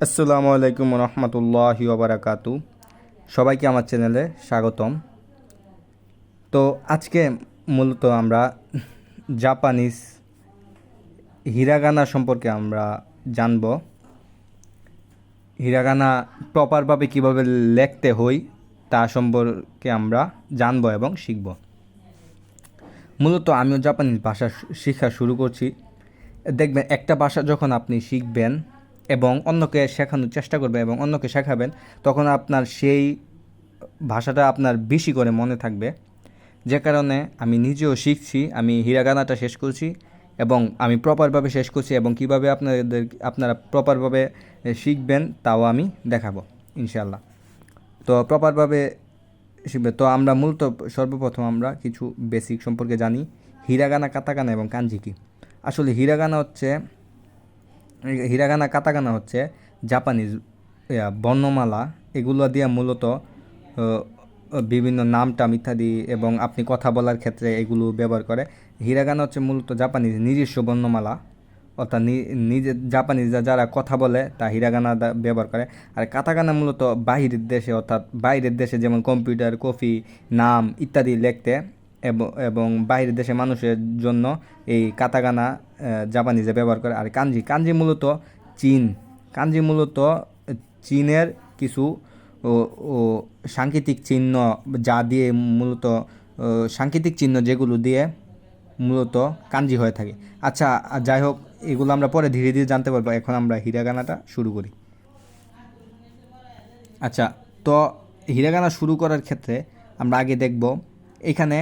আসসালামু আলাইকুম রহমতুল্লাহি ওবারাকাতু। সবাইকে আমার চ্যানেলে স্বাগতম। তো আজকে মূলত আমরা জাপানিজ হিরাগানা সম্পর্কে আমরা জানব। হিরাগানা প্রপারভাবে কিভাবে লিখতে হয় তা সম্পর্কে আমরা জানব এবং শিখব। মূলত আমিও জাপানিজ ভাষা শেখা শুরু করছি। দেখবেন একটা ভাষা যখন আপনি শিখবেন এবং অন্যকে শেখানোর চেষ্টা করবেন এবং অন্যকে শেখাবেন, তখন আপনার সেই ভাষাটা আপনার বেশি করে মনে থাকবে। যে কারণে আমি নিজেও শিখছি, আমি হিরাগানাটা শেষ করছি এবং আমি প্রপারভাবে শেষ করছি, এবং কীভাবে আপনারা প্রপারভাবে শিখবেন তাও আমি দেখাবো ইনশাল্লাহ। তো প্রপারভাবে শিখবে। তো আমরা মূলত সর্বপ্রথম আমরা কিছু বেসিক সম্পর্কে জানি। হিরাগানা, কাতাকানা এবং কাঞ্জি কী। আসলে হিরাগানা কাতাকানা হচ্ছে জাপানিজ বর্ণমালা। এগুলো দিয়ে মূলত বিভিন্ন নাম টাম ইত্যাদি এবং আপনি কথা বলার ক্ষেত্রে এগুলো ব্যবহার করে। হিরাগানা হচ্ছে মূলত জাপানিজ নিজস্ব বর্ণমালা, অর্থাৎ নিজে জাপানিজরা যারা কথা বলে তা হিরাগানা ব্যবহার করে। আর কাতাকানা মূলত বাহিরের দেশে, অর্থাৎ বাইরের দেশে যেমন কম্পিউটার, কফি, নাম ইত্যাদি লিখতে এবং বাইরের দেশে মানুষের জন্য এই কাতাকানা জাপানিজে ব্যবহার করে। আর কাঞ্জি কাঞ্জি মূলত চীন কাঞ্জি মূলত চীনের কিছু ও ও সাংকেতিক চিহ্ন, যা দিয়ে মূলত সাংকেতিক চিহ্ন যেগুলো দিয়ে মূলত কাঞ্জি হয়ে থাকে। আচ্ছা, যাই হোক, এগুলো আমরা পরে ধীরে ধীরে জানতে পারবো। এখন আমরা হিরাগানাটা শুরু করি। আচ্ছা, তো হিরাগানা শুরু করার ক্ষেত্রে আমরা আগে দেখব এখানে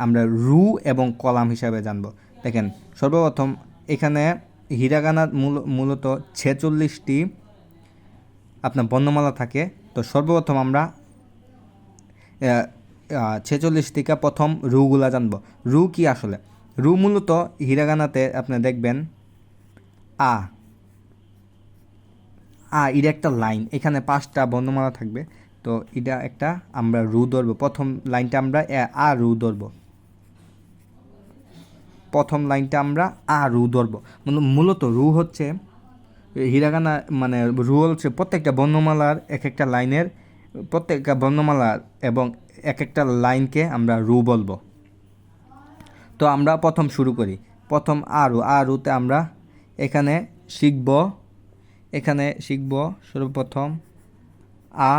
আমরা রু এবং কলাম হিসাবে জানব। দেখেন, সর্বপ্রথম এখানে হিরাগানা মূলত 46টি আপনার বর্ণমালা থাকে। তো সর্বপ্রথম আমরা 46 থেকে প্রথম রুগুলা জানব। রু কি আসলে? রু মূলত হিরাগানাতে আপনি দেখবেন আ এটা একটা লাইন, এখানে 5টা বর্ণমালা থাকবে। তো এটা একটা আমরা রু ধরবো। প্রথম লাইনটা আমরা রু ধরবো। রু ধরবো। মূলত রু হচ্ছে হিরাগানা, মানে রু হচ্ছে প্রত্যেকটা বর্ণমালার এক একটা লাইনের, প্রত্যেকটা বর্ণমালার এবং এক একটা লাইনকে আমরা রু বলবো। তো আমরা প্রথম শুরু করি। প্রথম রুতে আমরা এখানে শিখব সর্বপ্রথম আ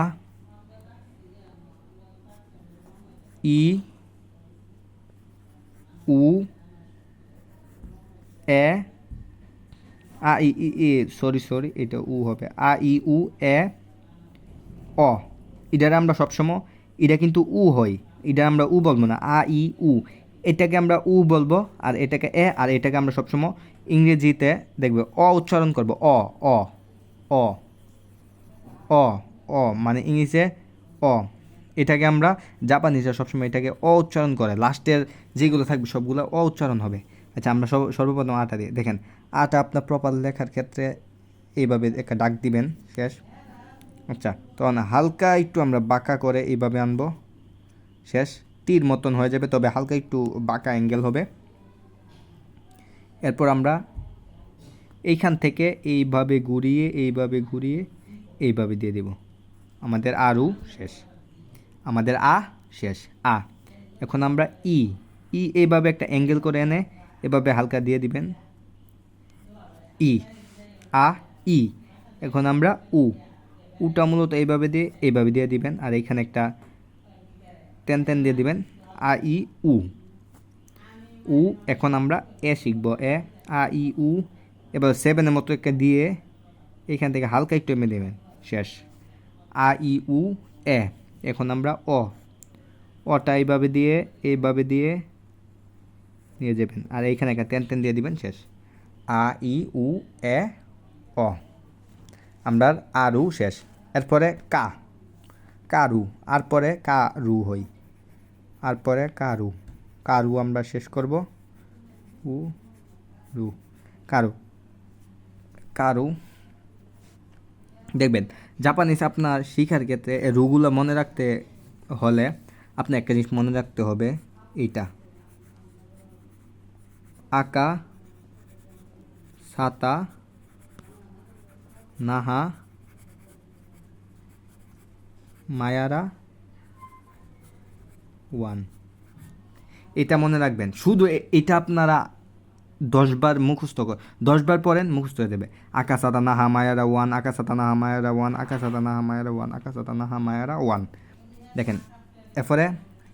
ই উ এ সরি এটা উ হবে। ই উ এ অ। এটারে আমরা সবসময়, এটা কিন্তু উ হয়, এটা আমরা উ বলবো না। ই উ, এটাকে আমরা উ বলবো, আর এটাকে আর এটাকে আমরা সবসময় ইংরেজিতে দেখবে উচ্চারণ করবো। অ অ অ অ অ মানে ইংলিশে অ। এটাকে আমরা জাপানিজরা সবসময় এটাকে উচ্চারণ করে, লাস্টের যেগুলো থাকবে সবগুলো উচ্চারণ হবে। আচ্ছা, আমরা সর্বপ্রথম আটা দিয়ে দেখেন। আপনার প্রপার লেখার ক্ষেত্রে এইভাবে একটা ডাক দিবেন, শেষ। আচ্ছা, তখন হালকা একটু আমরা বাঁকা করে এইভাবে আনবো, শেষ। তীর মতন হয়ে যাবে, তবে হালকা একটু বাঁকা অ্যাঙ্গেল হবে। এরপর আমরা এইখান থেকে এইভাবে ঘুরিয়ে এইভাবে দিয়ে দেব। আমাদের শেষ, আমাদের শেষ। এখন আমরা এইভাবে একটা অ্যাঙ্গেল করে এনে এভাবে হালকা দিয়ে দিবেন। ই ই এখন আমরা উটা মূলত এইভাবে দিয়ে দিবেন, আর এইখানে একটা তেন দিয়ে দিবেন। ই উ উ এখন আমরা শিখব। ই উ এবার 7-এর মতো একটা দিয়ে এখান থেকে হালকা একটু এমে দেবেন, শেষ। ই উ এ। এখন আমরা অটা এইভাবে দিয়ে নিয়ে যাবেন, আর এইখানে একটা তেন দিয়ে দিবেন, শেষ। ই উ এ অ। আমরা শেষ। এরপরে কারু, আর পরে কারু হই, আর পরে কারু আমরা শেষ করব। রু কারু দেখবেন, জাপানিজ আপনার শিখার ক্ষেত্রে রুগুলো মনে রাখতে হলে আপনি একটা জিনিস মনে রাখতে হবে। এইটা আকা সাতা নাহা মায়ারা 1। এটা মনে রাখবেন, শুধু এটা আপনারা 10 বার মুখস্থ 10 বার পড়েন, মুখস্থ হয়ে যাবে। আকাশাতা নাহা মায়ারা 1, আকাশাতা নাহা মায়ারা 1, আকাশাতা নাহা মায়ারা 1, আকাশাতা নাহা মায়ারা 1। দেখেন এরপরে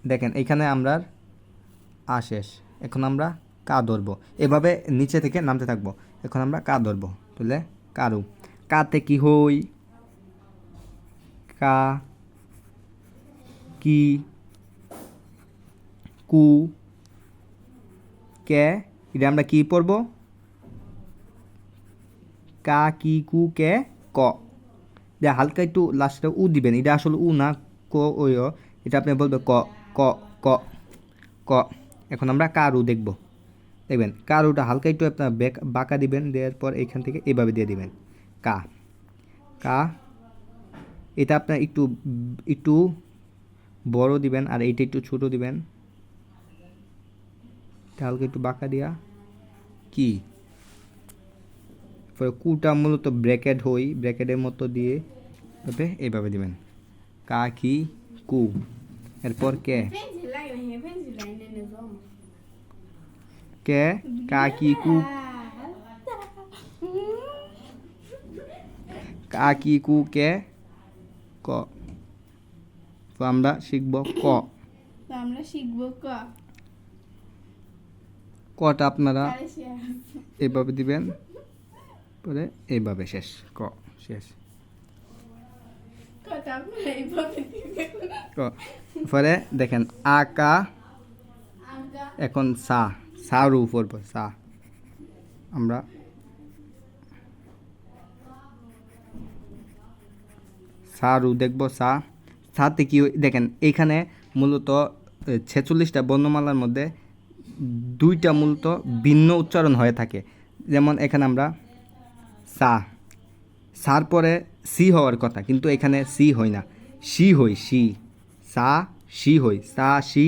দেখেন এইখানে আমরা আ শেষ, এখন আমরা কা ধরবো, এভাবে নিচে থেকে নামতে থাকবো। এখন আমরা কা ধরবো, তাহলে কারু, কাতে কি হই, কা, কি, কু, কে, এটা আমরা কি পড়ব, কা, কি, কু, কে, ক। এটা হালকা একটু লাস্টে উ দিবেন, এটা আসলে উ না, ক ওই, এটা আপনি বলবেন ক, ক, ক, ক। এখন আমরা কারু দেখব, দেখবেন কারুটা হালকা একটু আপনার বাঁকা দিবেন, দেওয়ার পর এইখান থেকে এভাবে দিয়ে দিবেন কা, কা। এটা আপনার একটু একটু বড় দিবেন, আর এইটা একটু ছোট দিবেন, হালকা একটু বাঁকা দিয়া কি। কুটা মূলত ব্র্যাকেট হই, ব্র্যাকেটের মতো দিয়ে এইভাবে দিবেন কা, কি, কু। এরপর কে, কে, কা, কি, কু, কা, কি, কু, কে, ক। তো আমরা শিখব ক। কটা আপনারা এইভাবে দিবেন, পরে এইভাবে শেষ, ক শেষ, ক। পরে দেখেন আকা, এখন সা, সারু পড়ব, সা। আমরা সারু দেখব, সা। সাতে কি দেখেন, এইখানে মূলত 46টা বর্ণমালার মধ্যে 2টা মূলত ভিন্ন উচ্চারণ হয়ে থাকে। যেমন এখানে আমরা সা, সার পরে সি হওয়ার কথা, কিন্তু এখানে সি হয় না, সি হই, সি, সা, সি হই, সা, সি,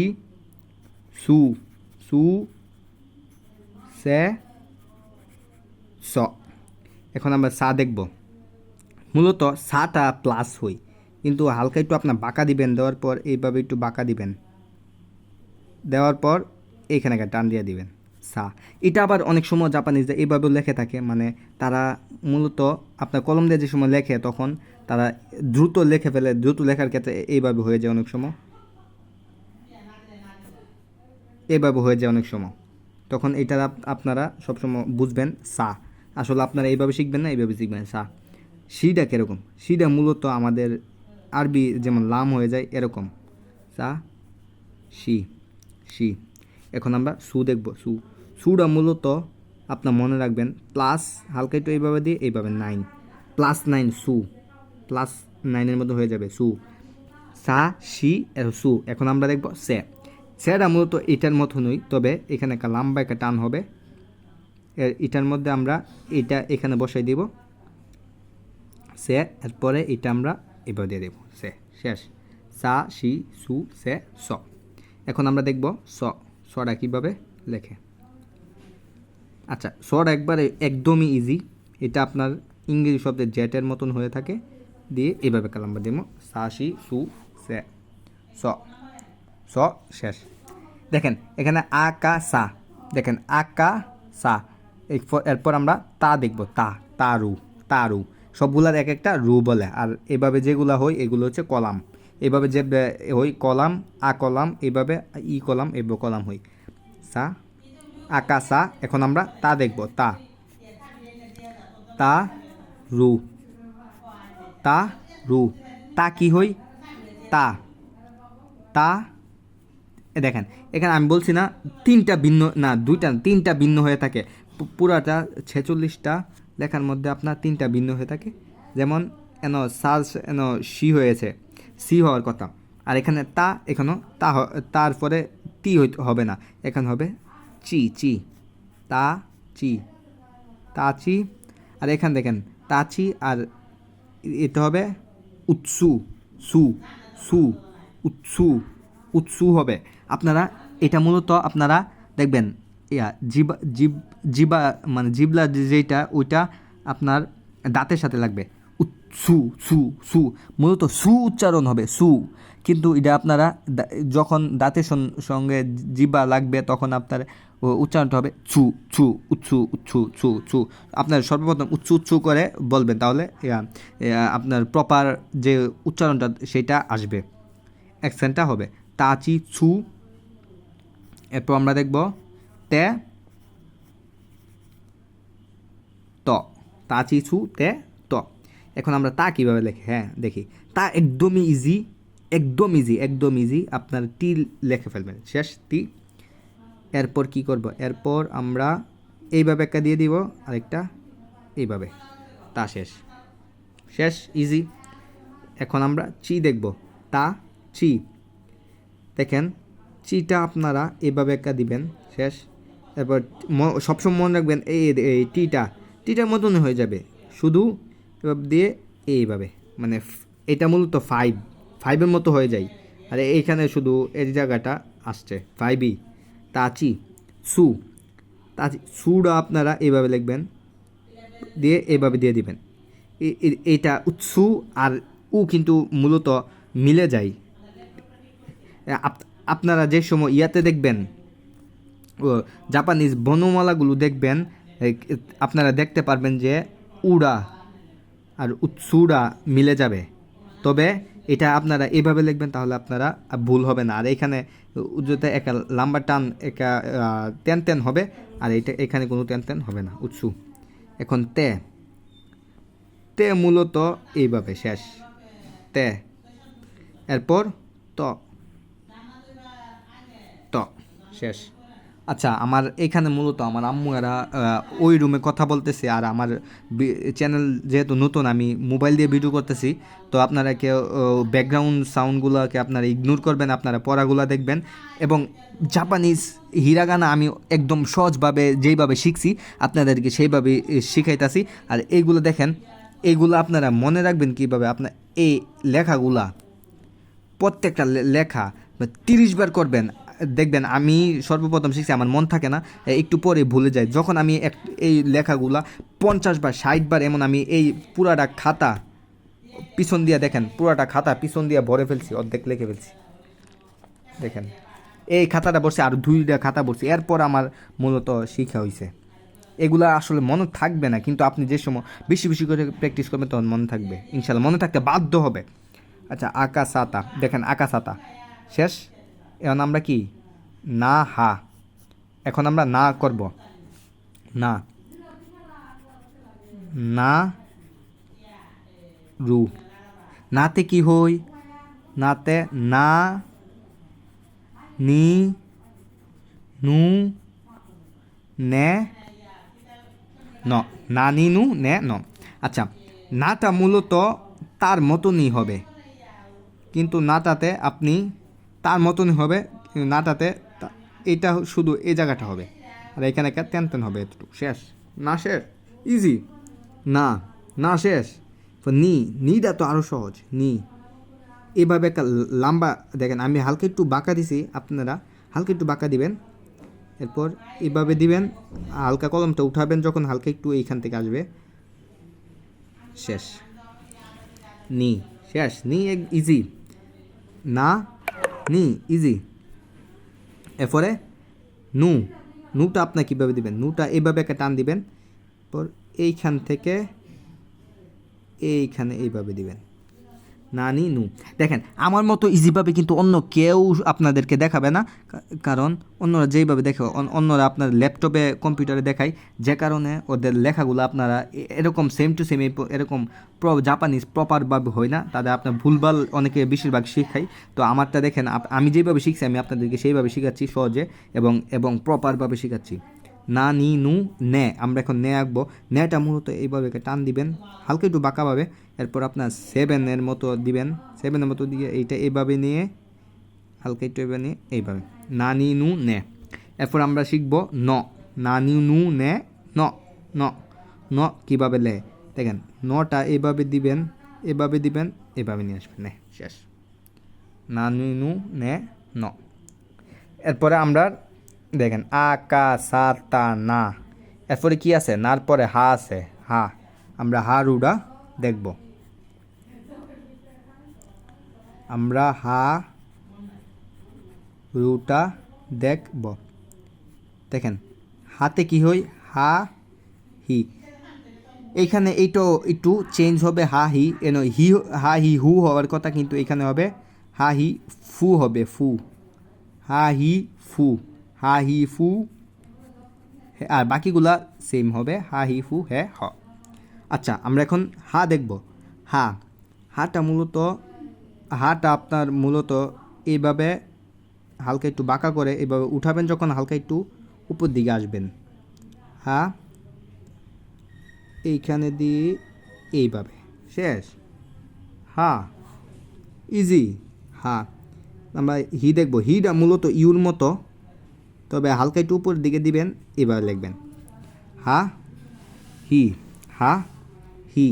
সু, সু, সে, স। এখন আমরা সা দেখব, মূলত সাটা প্লাস হই, কিন্তু হালকা একটু আপনার বাঁকা দিবেন, দেওয়ার পর এইভাবে একটু বাঁকা দিবেন, দেওয়ার পর এইখানে একটা টান দিয়ে দিবেন সা। এটা আবার অনেক সময় জাপানিজরা এইভাবে লেখে থাকে, মানে তারা মূলত আপনার কলম দিয়ে যে সময় লেখে তখন তারা দ্রুত লিখে ফেলে, দ্রুত লেখার ক্ষেত্রে এইভাবে হয়ে যায় অনেক সময়, এইভাবে হয়ে যায় অনেক সময়। তখন এটা আপনারা সবসময় বুঝবেন সা। আসলে আপনারা এইভাবে শিখবেন না, এইভাবে শিখবেন সা। সিটা কীরকম, সিটা মূলত আমাদের আরবি যেমন লাম হয়ে যায় এরকম, সা, সি, সি। এখন আমরা সু দেখব, সু। সুটা মূলত আপনার মনে রাখবেন প্লাস হালকা একটু এইভাবে দিয়ে এইভাবে 9, +9, সু, +9-এর মধ্যে হয়ে যাবে সু, সা, সি, সু। এখন আমরা দেখব সে। সেটা মূলত এটার মতনই, তবে এখানে একটা লম্বা একটা টান হবে, এটার মধ্যে আমরা এটা এখানে বসাই দিব সে, এরপরে এটা আমরা এবার দিয়ে দেব সে, শেষ, সা, সি, সু, সে, স। এখন আমরা দেখব স, সটা কীভাবে লেখে। আচ্ছা, সটা একবারে একদমই ইজি, এটা আপনার ইংরেজি শব্দের জেটের মতন হয়ে থাকে, দিয়ে এইভাবে কালাম্বার দেব, সা, সি, সু, সে, স, স, শেষ। দেখেন এখানে আ, কা, সা, দেখেন আ, কা, সা। এরপর আমরা তা দেখব, তা, তারু, তারু। সবগুলার এক একটা রু বলে, আর এভাবে যেগুলা হয় এগুলো হচ্ছে কলাম। এভাবে যে হই কলাম, আ কলাম, এইভাবে ই কলাম, এভাবে কলাম হই, সা, আকা, সা। এখন আমরা তা দেখব, তা, তা, রু, তা, রু। তা কি হই, তা, তা। দেখেন এখানে আমি বলছি না 3টা ভিন্ন, না 2টা, 3টা ভিন্ন হয়ে থাকে, পুরাটা 46টা লেখার মধ্যে আপনার 3টা ভিন্ন হয়ে থাকে। যেমন এন সার্চ এন সি হয়েছে, সি হওয়ার কথা, আর এখানে তা, এখানেও তা, তারপরে টি হবে না, এখানে হবে চি, চি, তা, চি, তা, চি। আর এখানে দেখেন তাচি, আর এটা হবে উৎসু, সু, সু, উৎসু, উৎসু হবে। আপনারা এটা মূলত আপনারা দেখবেন জিবা মানে জিবলা যেটা ওইটা আপনার দাঁতের সাথে লাগবে, সু সু সু, মূলত সু উচ্চারণ হবে সু, কিন্তু এটা আপনারা যখন দাঁতের সঙ্গে জিহ্বা লাগবে তখন আপনার উচ্চারণটা হবে ছু ছু উচ্ছু উচ্ছু ছু ছু। আপনার সর্বপ্রথম উচ্ছু উচ্ছু করে বলবেন, তাহলে আপনার প্রপার যে উচ্চারণটা সেটা আসবে, অ্যাকসেন্টটা হবে তাচি ছু। এরপর আমরা দেখব তে ত, তাচি ছু তে ত। এখন আমরা তা কীভাবে লেখি, হ্যাঁ দেখি। তা একদমই ইজি, একদম ইজি, একদম ইজি। আপনার টি লেখে ফেলবেন, শেষ টি। এরপর কি করব, এরপর আমরা এইভাবে একটা দিয়ে দিব, আরেকটা এইভাবে, তা শেষ, শেষ ইজি। এখন আমরা চি দেখব, তা চি। দেখেন চিটা আপনারা এইভাবে একটা দিবেন, শেষ। এরপর সবসময় মনে রাখবেন এই টিটার মতনই হয়ে যাবে, শুধু এভাবে দিয়ে এইভাবে, মানে এটা মূলত ফাইভের মতো হয়ে যায়। আর এইখানে শুধু এই জায়গাটা আসছে ফাইভই। তাচি সু, তাচি সুটা আপনারা এইভাবে লিখবেন, দিয়ে এইভাবে দিয়ে দিবেন। এইটা উৎসু আর উ কিন্তু মূলত মিলে যায়। আপনারা যে সময় ইয়াতে দেখবেন, ও জাপানিজ বর্ণমালাগুলো দেখবেন, আপনারা দেখতে পারবেন যে উড়া আর উৎসুরা মিলে যাবে। তবে এটা আপনারা এইভাবে লিখবেন, তাহলে আপনারা ভুল হবে না। আর এখানে উজ্জ্বলতা একা লম্বা টান, একা টেন টেন হবে, আর এটা এখানে কোনো টেন টেন হবে না, উৎসু। এখন তে, তে মূলত এইভাবে শেষ, তে। এরপর ত, ত শেষ। আচ্ছা, আমার এখানে মূলত আমার আম্মু এরা ওই রুমে কথা বলতেছে, আর আমার চ্যানেল যেহেতু নতুন, আমি মোবাইল দিয়ে ভিডিও করতেছি, তো আপনারা কেউ ব্যাকগ্রাউন্ড সাউন্ডগুলোকে আপনারা ইগনোর করবেন, আপনারা পড়াগুলো দেখবেন। এবং জাপানিজ হিরাগানা আমি একদম সহজভাবে যেইভাবে শিখছি আপনাদেরকে সেইভাবে শিখাইতাছি। আর এইগুলো দেখেন, এইগুলো আপনারা মনে রাখবেন কীভাবে, আপনার এই লেখাগুলা প্রত্যেকটা লেখা 30 বার করবেন, দেখবেন। আমি সর্বপ্রথম শিখছি, আমার মন থাকে না, একটু পরে ভুলে যাই। যখন আমি এই লেখাগুলা 50 বার 60 বার, এমন আমি এই পুরাটা খাতা পিছন দিয়ে, দেখেন পুরাটা খাতা পিছন দিয়ে ভরে ফেলছি, অর্ধেক লিখে ফেলছি। দেখেন এই খাতাটা বসে, আর 2টা খাতা বসছে, এরপর আমার মূলত শিখা হয়েছে। এগুলা আসলে মনে থাকবে না, কিন্তু আপনি যে সময় বেশি বেশি করে প্র্যাকটিস করবেন তখন মনে থাকবে, ইনশাল্লাহ মনে থাকতে বাধ্য হবে। আচ্ছা, আকাশাতা, দেখেন আকাশাতা শেষ। এখন আমরা কি না হা, এখন আমরা না করব, না না রু। নাতে কি হই, নাতে না নি নু নে ন, না নি নু নে ন। আচ্ছা, নাটা মূলত তার মতনই হবে, কিন্তু নাটাতে আপনি তার মতনই হবে, কিন্তু নাটাতে এটা শুধু এই জায়গাটা হবে, আর এখানে একটা টেন টেন হবে, একটু শেষ। না শেষ ইজি, না না শেষ। নিটা তো আরও সহজ, নি এভাবে একটা লম্বা, দেখেন আমি হালকা একটু বাঁকা দিছি, আপনারা হালকা একটু বাঁকা দিবেন। এরপর এভাবে দিবেন, হালকা কলমটা উঠাবেন যখন, হালকা একটু এইখান থেকে আসবে, শেষ। নি শেষ, নি ইজি, না নি ইজি। এরপরে নু, নুটা আপনার কীভাবে দিবেন, নুটা এইভাবে একটা টান দিবেন, পর এইখান থেকে এইখানে এইভাবে দিবেন, নানি নু। দেখেন আমার মতো ইজিভাবে কিন্তু অন্য কেউ আপনাদেরকে দেখাবে না, কারণ অন্যরা যেইভাবে দেখে, অন্যরা আপনার ল্যাপটপে কম্পিউটারে দেখায়, যে কারণে ওদের লেখাগুলো আপনারা এরকম সেম টু সেম এরকম জাপানিজ প্রপারভাবে হয় না, তাদের আপনার ভুলভাল অনেকে বেশিরভাগ শেখায়। তো আমারটা দেখেন, আমি যেইভাবে শিখছি আমি আপনাদেরকে সেইভাবে শেখাচ্ছি সহজে, এবং প্রপারভাবে শেখাচ্ছি। না নি নু নে, আমরা এখন নে আঁকবো। নেটা মূলত এইভাবে টান দিবেন, হালকা একটু বাঁকাভাবে। এরপর আপনার 7-এর মতো দিবেন, 7-এর মতো দিয়ে এইটা এইভাবে নিয়ে, হালকা একটু এভাবে নিয়ে এইভাবে, না নি নু নে। এরপর আমরা শিখব ন, না নি নু নে ন, ন ন কীভাবে লে, দেখেন নটা এইভাবে দিবেন, এভাবে দিবেন, এভাবে নিয়ে আসবেন, নে শেষ। না নি নু নে ন। এরপরে আমরা দেখেন আকাশাতা না, এরপরে কি আছে, নার পরে হা আছে, হা। আমরা হা রুডা দেখব। আমরা হা রুটা দেখব। দেখেন হাতে কি হয় হা হি, এইখানে এইটাও একটু চেঞ্জ হবে হা হি, এন হি হা হি হু হওয়ার কথা, কিন্তু এখানে হবে হা হি ফু হবে, ফু হা হি ফু, হা হি ফু, আর বাকিগুলা সেম হবে হা হি ফু হে হ। আচ্ছা আমরা এখন হা দেখব। হা, হাটা মূলত হাটা আপনার মূলত এইভাবে হালকা একটু বাঁকা করে এইভাবে উঠাবেন, যখন হালকা একটু উপর দিকে আসবেন, হা এইখানে দিয়ে এইভাবে শেষ। হা ইজি। হা আমরা হি দেখব। হিটা মূলত ইউর মতো, তবে হালকা একটু উপর দিকে দিবেন, এভাবে লিখবেন হা হি, হা হি।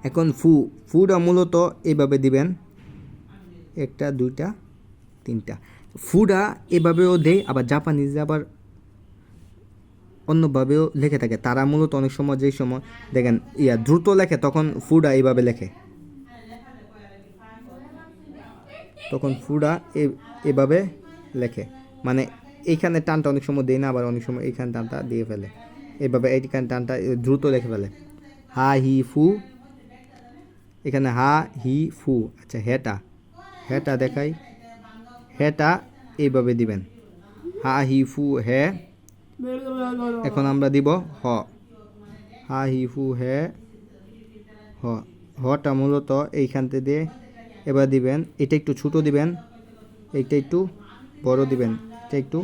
এখন ফু, ফুটা মূলত এইভাবে দিবেন, একটা দুইটা তিনটা। ফুটা এভাবেও দেয়, আবার জাপানিজে আবার অন্যভাবেও লেখে থাকে। তারা মূলত অনেক সময় যেই সময় দেখেন দ্রুত লেখে তখন ফুডা এইভাবে লেখে, তখন ফুডা এভাবে লেখে, মানে এইখানে টানটা অনেক সময় দেয় না, আবার অনেক সময় এইখানে টানটা দিয়ে ফেলে, এইভাবে এইখানে টানটা দ্রুত লেখে ফেলে। হা হি ফু, এখানে হা হি ফু। আচ্ছা হেটা, হেটা দেখাই, হেটা এইভাবে দিবেন হা হি ফু হে। এখন আমরা দিব হ, হা হি ফু হে হ। হটা মূলত এইখানতে দিয়ে এবার দিবেন, এটা একটু ছোটো দিবেন, এইটা একটু বড় দিবেন, এটা একটু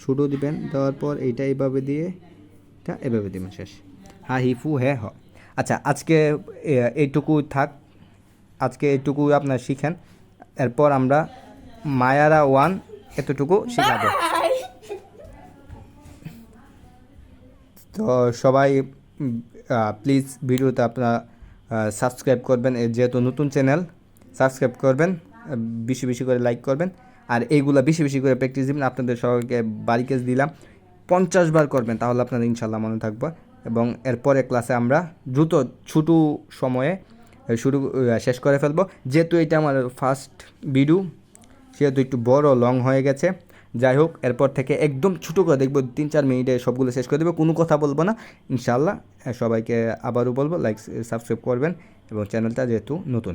ছোটো দিবেন, দেওয়ার পর এইটা এইভাবে দিয়ে এটা এভাবে দিবেন, শেষ হা হি ফু হে হ। আচ্ছা আজকে এইটুকু থাক, আজকে এইটুকু আপনার শিখেন, এরপর আমরা মায়ারা ওয়ান এতটুকু শেখাবো। তো সবাই প্লিজ ভিডিওতে আপনারা সাবস্ক্রাইব করবেন, যেহেতু নতুন চ্যানেল সাবস্ক্রাইব করবেন, বেশি বেশি করে লাইক করবেন, আর এইগুলা বেশি বেশি করে প্র্যাকটিস দিবেন। আপনাদের সবাইকে বাড়ি কেস দিলাম, 50 বার করবেন, তাহলে আপনাদের ইনশাল্লাহ মনে থাকবে। এবং এরপরে ক্লাসে আমরা দ্রুত ছোটো সময়ে শুরু শেষ করে ফেলবো, যেহেতু এটা আমার ফার্স্ট ভিডিও, সেহেতু একটু বড় লং হয়ে গেছে। যাই হোক, এরপর থেকে একদম ছোটো করে দেখবো, 3-4 মিনিটে সবগুলো শেষ করে দেবো, কোনো কথা বলবো না ইনশাল্লাহ। সবাইকে আবারও বলবো লাইক সাবস্ক্রাইব করবেন, এবং চ্যানেলটা যেহেতু নতুন।